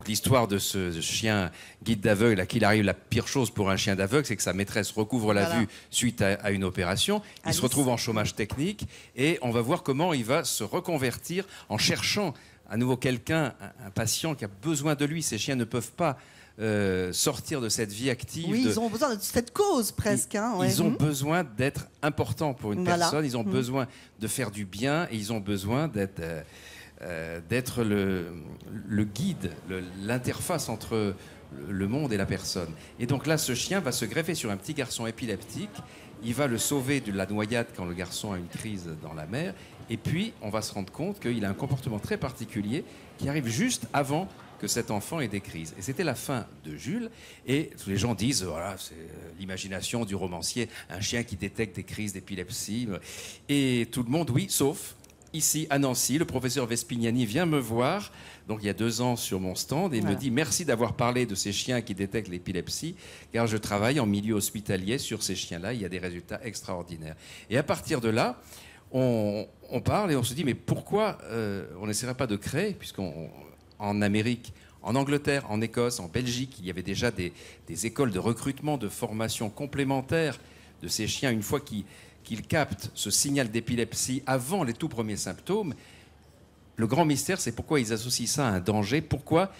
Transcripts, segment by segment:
L'histoire de ce chien guide d'aveugle à qui il arrive la pire chose pour un chien d'aveugle, c'est que sa maîtresse recouvre la vue suite à une opération. Il se retrouve en chômage technique et on va voir comment il va se reconvertir en cherchant à nouveau quelqu'un, un patient qui a besoin de lui. Ces chiens ne peuvent pas sortir de cette vie active. Oui, ils ont besoin de cette cause presque. Ils ont besoin d'être importants pour une personne, ils ont besoin de faire du bien et ils ont besoin d'être le guide, l'interface entre le monde et la personne. Et donc là, ce chien va se greffer sur un petit garçon épileptique. Il va le sauver de la noyade quand le garçon a une crise dans la mer. Et puis, on va se rendre compte qu'il a un comportement très particulier qui arrive juste avant que cet enfant ait des crises. Et c'était la fin de Jules. Et tous les gens disent, voilà, c'est l'imagination du romancier, un chien qui détecte des crises d'épilepsie. Et tout le monde, oui, sauf... Ici, à Nancy, le professeur Vespignani vient me voir, donc il y a 2 ans sur mon stand, et me dit « Merci d'avoir parlé de ces chiens qui détectent l'épilepsie, car je travaille en milieu hospitalier sur ces chiens-là, il y a des résultats extraordinaires. » Et à partir de là, on parle et on se dit « Mais pourquoi on n'essaierait pas de créer, puisqu'en Amérique, en Angleterre, en Écosse, en Belgique, il y avait déjà des écoles de recrutement, de formation complémentaire de ces chiens, une fois qu'ils captent ce signal d'épilepsie avant les tout premiers symptômes. Le grand mystère, c'est pourquoi ils associent ça à un danger, pourquoi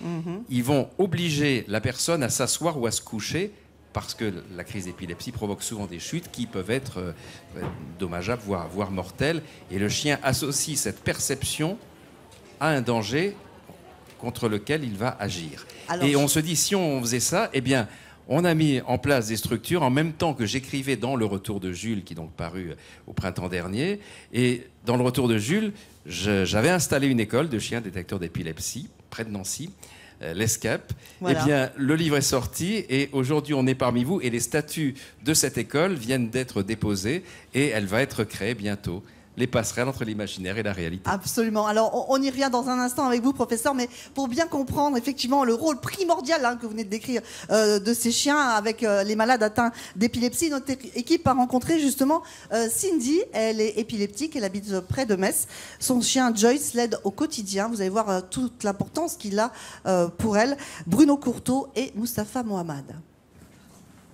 ils vont obliger la personne à s'asseoir ou à se coucher, parce que la crise d'épilepsie provoque souvent des chutes qui peuvent être dommageables, voire mortelles. Et le chien associe cette perception à un danger contre lequel il va agir. Alors, et on se dit, si on faisait ça, eh bien... On a mis en place des structures en même temps que j'écrivais dans Le Retour de Jules, qui est donc paru au printemps dernier. Et dans Le Retour de Jules, j'avais installé une école de chiens détecteurs d'épilepsie près de Nancy, l'ESCAP. Voilà. Eh bien, le livre est sorti et aujourd'hui, on est parmi vous. Et les statuts de cette école viennent d'être déposés et elle va être créée bientôt. Les passerelles entre l'imaginaire et la réalité. Absolument. Alors, on y revient dans un instant avec vous, professeur, mais pour bien comprendre effectivement le rôle primordial que vous venez de décrire de ces chiens avec les malades atteints d'épilepsie, notre équipe a rencontré justement Cindy. Elle est épileptique, elle habite près de Metz. Son chien Joyce l'aide au quotidien. Vous allez voir toute l'importance qu'il a pour elle. Bruno Courteau et Moustapha Mohamed.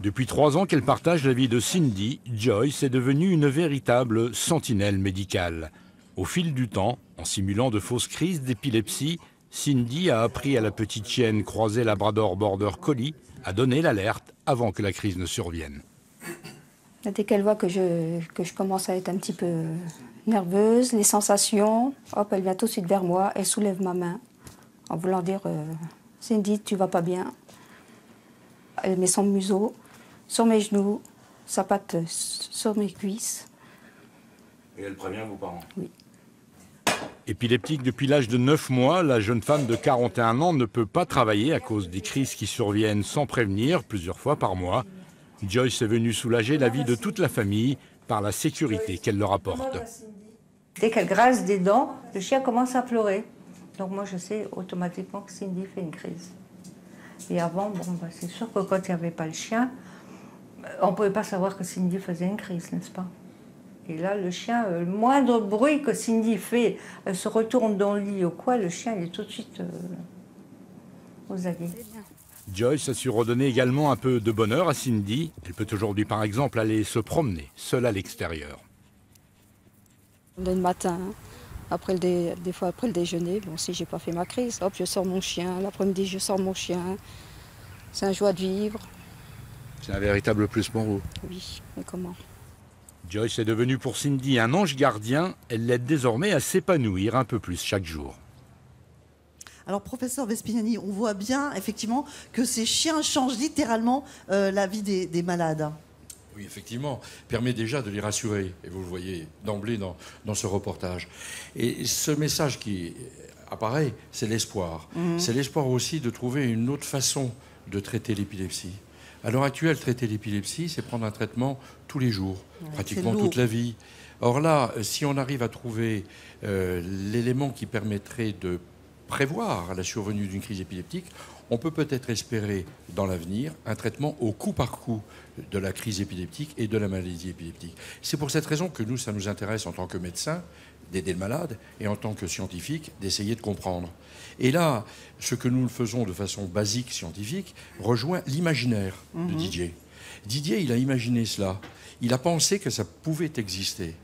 Depuis 3 ans qu'elle partage la vie de Cindy, Joyce est devenue une véritable sentinelle médicale. Au fil du temps, en simulant de fausses crises d'épilepsie, Cindy a appris à la petite chienne croisée Labrador Border Collie à donner l'alerte avant que la crise ne survienne. Dès qu'elle voit que je commence à être un petit peu nerveuse, les sensations, hop, elle vient tout de suite vers moi, elle soulève ma main en voulant dire « Cindy, tu vas pas bien ». Elle met son museau sur mes genoux, sa patte sur mes cuisses. Et elle prévient vos parents? Oui. Épileptique depuis l'âge de 9 mois, la jeune femme de 41 ans ne peut pas travailler à cause des crises qui surviennent sans prévenir plusieurs fois par mois. Joyce est venue soulager la vie de toute la famille par la sécurité qu'elle leur apporte. Dès qu'elle grasse des dents, le chien commence à pleurer. Donc moi je sais automatiquement que Cindy fait une crise. Et avant, c'est sûr que quand il n'y avait pas le chien, on ne pouvait pas savoir que Cindy faisait une crise, n'est-ce pas? Et là, le chien, le moindre bruit que Cindy fait, elle se retourne dans le lit ou quoi, le chien, il est tout de suite aux aguets. Joyce a su redonner également un peu de bonheur à Cindy. Elle peut aujourd'hui, par exemple, aller se promener, seule à l'extérieur. Le matin, des fois après le déjeuner, bon, si j'ai pas fait ma crise, hop, je sors mon chien. L'après-midi, je sors mon chien. C'est un joie de vivre. C'est un véritable plus pour vous. Oui, mais comment? Joyce est devenue pour Cindy un ange gardien. Elle l'aide désormais à s'épanouir un peu plus chaque jour. Alors, professeur Vespignani, on voit bien effectivement que ces chiens changent littéralement la vie des malades. Oui, effectivement, permet déjà de les rassurer. Et vous le voyez d'emblée dans ce reportage. Et ce message qui apparaît, c'est l'espoir. C'est l'espoir aussi de trouver une autre façon de traiter l'épilepsie. À l'heure actuelle, traiter l'épilepsie, c'est prendre un traitement tous les jours, pratiquement toute la vie. Or là, si on arrive à trouver l'élément qui permettrait de prévoir la survenue d'une crise épileptique, on peut peut-être espérer dans l'avenir un traitement au coup par coup de la crise épileptique et de la maladie épileptique. C'est pour cette raison que nous, ça nous intéresse en tant que médecins d'aider le malade et en tant que scientifique, d'essayer de comprendre. Et là, ce que nous faisons de façon basique, scientifique, rejoint l'imaginaire de Didier. Didier, il a imaginé cela. Il a pensé que ça pouvait exister.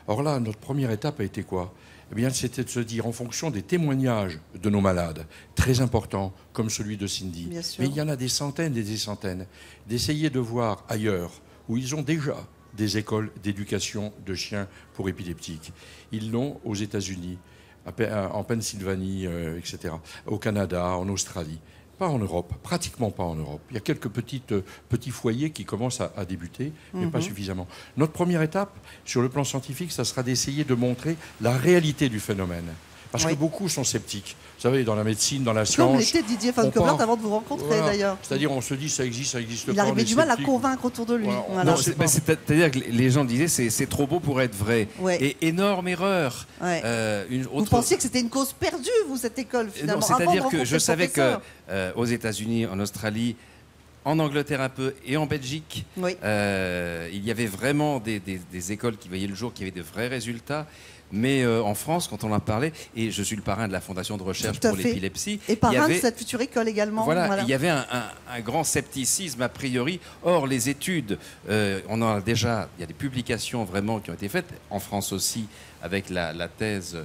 Or là, notre première étape a été quoi? Eh bien, c'était de se dire, en fonction des témoignages de nos malades, très importants, comme celui de Cindy, mais il y en a des centaines et des centaines, d'essayer de voir ailleurs, où ils ont déjà des écoles d'éducation de chiens pour épileptiques. Ils l'ont aux États-Unis, en Pennsylvanie, etc., au Canada, en Australie. Pas en Europe, pratiquement pas en Europe. Il y a quelques petits foyers qui commencent à débuter, mais pas suffisamment. Notre première étape, sur le plan scientifique, ça sera d'essayer de montrer la réalité du phénomène. Parce que beaucoup sont sceptiques. Vous savez, dans la médecine, dans la science... Comme l'était Didier Van Coblert avant de vous rencontrer, d'ailleurs. C'est-à-dire, on se dit, ça existe pas. Il arrivait du mal à convaincre autour de lui. Voilà. C'est-à-dire que les gens disaient, c'est trop beau pour être vrai. Et énorme erreur. Vous pensiez que c'était une cause perdue, vous, cette école, finalement? C'est-à-dire que je savais qu'aux États-Unis, en Australie, en Angleterre un peu et en Belgique, il y avait vraiment des écoles qui voyaient le jour, qui avaient de vrais résultats. Mais en France, quand on en parlait, et je suis le parrain de la Fondation de recherche pour l'épilepsie... Et parrain de cette future école également. Voilà. Il y avait un grand scepticisme a priori. Or, les études, on en a déjà... Il y a des publications vraiment qui ont été faites, en France aussi, avec la thèse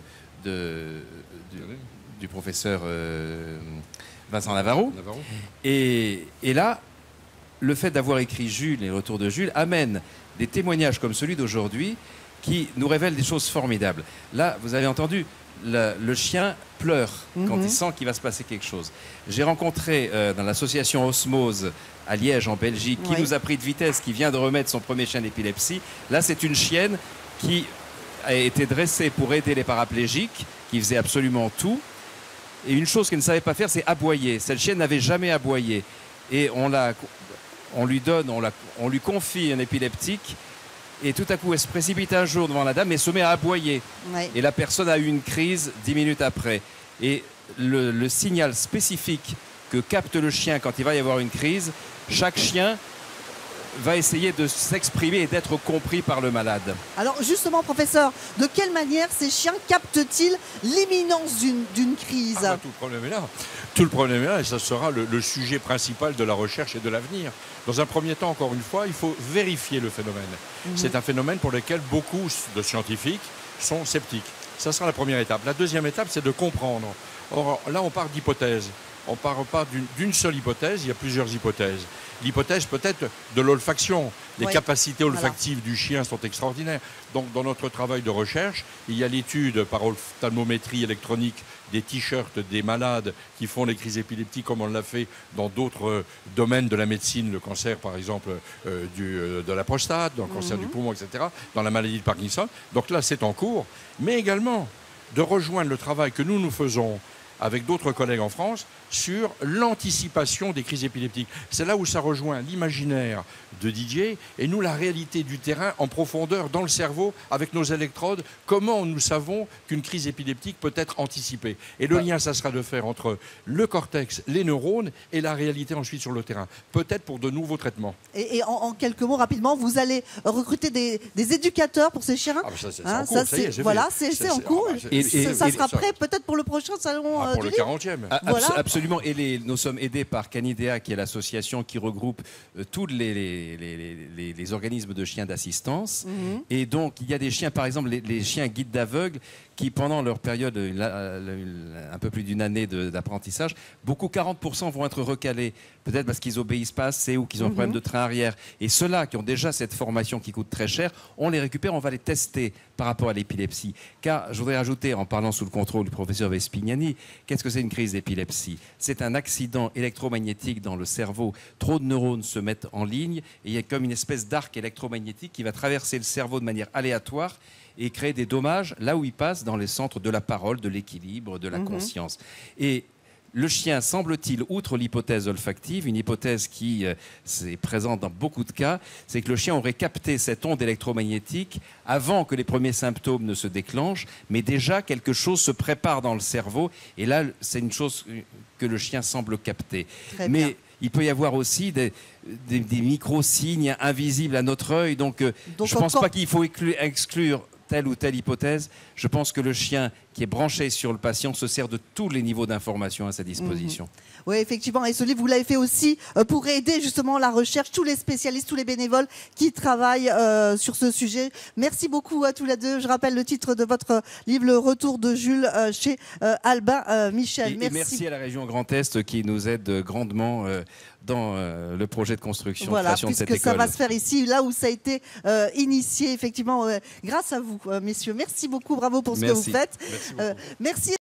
du professeur Vincent Navarro. Et là, le fait d'avoir écrit Jules et le retour de Jules amène des témoignages comme celui d'aujourd'hui qui nous révèle des choses formidables. Là, vous avez entendu, le chien pleure quand il sent qu'il va se passer quelque chose. J'ai rencontré dans l'association Osmose à Liège, en Belgique, qui nous a pris de vitesse, qui vient de remettre son premier chien d'épilepsie. Là, c'est une chienne qui a été dressée pour aider les paraplégiques, qui faisait absolument tout. Et une chose qu'elle ne savait pas faire, c'est aboyer. Cette chienne n'avait jamais aboyé. Et on lui confie un épileptique. Et tout à coup, elle se précipite un jour devant la dame et se met à aboyer. Et la personne a eu une crise 10 minutes après. Et le signal spécifique que capte le chien quand il va y avoir une crise, chaque chien va essayer de s'exprimer et d'être compris par le malade. Alors justement, professeur, de quelle manière ces chiens captent-ils l'imminence d'une crise? Tout le problème est là. Tout le problème est là et ça sera le sujet principal de la recherche et de l'avenir. Dans un premier temps, encore une fois, il faut vérifier le phénomène. C'est un phénomène pour lequel beaucoup de scientifiques sont sceptiques. Ça sera la première étape. La deuxième étape, c'est de comprendre. Or, là, on part d'hypothèses. On ne part pas d'une seule hypothèse, il y a plusieurs hypothèses. L'hypothèse peut-être de l'olfaction. Les capacités olfactives du chien sont extraordinaires. Donc dans notre travail de recherche, il y a l'étude par ophtalmométrie électronique des t-shirts des malades qui font les crises épileptiques comme on l'a fait dans d'autres domaines de la médecine, le cancer par exemple de la prostate, dans le cancer du poumon, etc., dans la maladie de Parkinson. Donc là c'est en cours, mais également de rejoindre le travail que nous faisons avec d'autres collègues en France, sur l'anticipation des crises épileptiques. C'est là où ça rejoint l'imaginaire de Didier et nous la réalité du terrain en profondeur dans le cerveau avec nos électrodes. Comment nous savons qu'une crise épileptique peut être anticipée? Et le lien, ça sera de faire entre le cortex, les neurones et la réalité ensuite sur le terrain. Peut-être pour de nouveaux traitements. Et en quelques mots rapidement, vous allez recruter des éducateurs pour ces chiens. C'est en cours, c'est en cours. Ça sera prêt peut-être pour le prochain salon pour le 40e. Absolument. Et nous sommes aidés par Canidea, qui est l'association qui regroupe tous les organismes de chiens d'assistance. Et donc, il y a des chiens, par exemple, les chiens guides d'aveugles, qui, pendant leur période, un peu plus d'une année d'apprentissage, 40% vont être recalés. Peut-être parce qu'ils obéissent pas assez ou qu'ils ont un problème de train arrière. Et ceux-là qui ont déjà cette formation qui coûte très cher, on les récupère, on va les tester par rapport à l'épilepsie. Car, je voudrais ajouter, en parlant sous le contrôle du professeur Vespignani, qu'est-ce que c'est une crise d'épilepsie? C'est un accident électromagnétique dans le cerveau. Trop de neurones se mettent en ligne et il y a comme une espèce d'arc électromagnétique qui va traverser le cerveau de manière aléatoire et créer des dommages là où il passe dans les centres de la parole, de l'équilibre, de la conscience. Et le chien, semble-t-il, outre l'hypothèse olfactive, une hypothèse qui est présente dans beaucoup de cas, c'est que le chien aurait capté cette onde électromagnétique avant que les premiers symptômes ne se déclenchent, mais déjà quelque chose se prépare dans le cerveau, et là, c'est une chose que le chien semble capter. Mais il peut y avoir aussi des micro-signes invisibles à notre œil, donc je ne pense pas qu'il faut exclure telle ou telle hypothèse. Je pense que le chien qui est branché sur le patient se sert de tous les niveaux d'information à sa disposition. Oui, effectivement. Et ce livre, vous l'avez fait aussi pour aider justement la recherche, tous les spécialistes, tous les bénévoles qui travaillent sur ce sujet. Merci beaucoup à tous les deux. Je rappelle le titre de votre livre, Le Retour de Jules, chez Albin Michel. Et merci à la région Grand Est qui nous aide grandement dans le projet de construction, voilà, création de cette puisque école. Ça va se faire ici, là où ça a été initié, effectivement, grâce à vous, messieurs. Merci beaucoup, bravo pour ce que vous faites. Merci beaucoup. Merci.